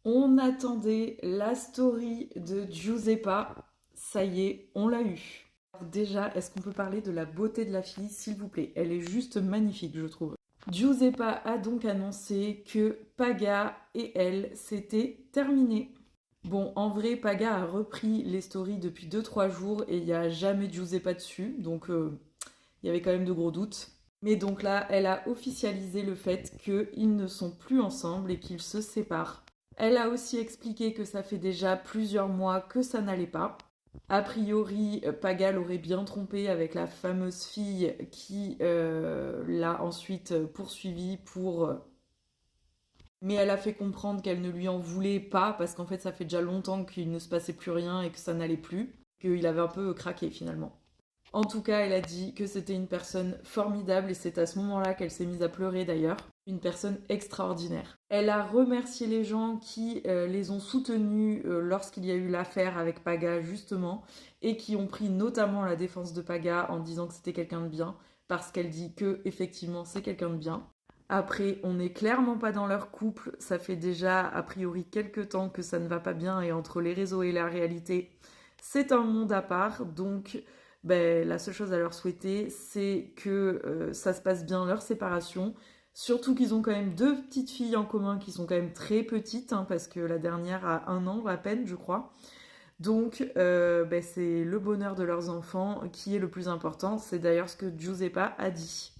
On attendait la story de Giuseppa. Ça y est, on l'a eu. Alors déjà, est-ce qu'on peut parler de la beauté de la fille, s'il vous plaît? Elle est juste magnifique, je trouve. Giuseppa a donc annoncé que Paga et elle, c'était terminé. Bon, en vrai, Paga a repris les stories depuis 2 3 jours et il n'y a jamais Giuseppa dessus, donc il y avait quand même de gros doutes. Mais donc là, elle a officialisé le fait qu'ils ne sont plus ensemble et qu'ils se séparent. Elle a aussi expliqué que ça fait déjà plusieurs mois que ça n'allait pas. A priori, Paga l'aurait bien trompé avec la fameuse fille qui l'a ensuite poursuivie pour... Mais elle a fait comprendre qu'elle ne lui en voulait pas parce qu'en fait ça fait déjà longtemps qu'il ne se passait plus rien et que ça n'allait plus, qu'il avait un peu craqué finalement. En tout cas, elle a dit que c'était une personne formidable et c'est à ce moment-là qu'elle s'est mise à pleurer d'ailleurs. Une personne extraordinaire. Elle a remercié les gens qui les ont soutenus lorsqu'il y a eu l'affaire avec Paga justement et qui ont pris notamment la défense de Paga en disant que c'était quelqu'un de bien parce qu'elle dit que effectivement c'est quelqu'un de bien. Après, on n'est clairement pas dans leur couple, ça fait déjà a priori quelques temps que ça ne va pas bien et entre les réseaux et la réalité, c'est un monde à part, donc ben, la seule chose à leur souhaiter, c'est que ça se passe bien leur séparation. Surtout qu'ils ont quand même deux petites filles en commun qui sont quand même très petites, hein, parce que la dernière a 1 an à peine, je crois. Donc, ben, c'est le bonheur de leurs enfants qui est le plus important. C'est d'ailleurs ce que Giuseppa a dit.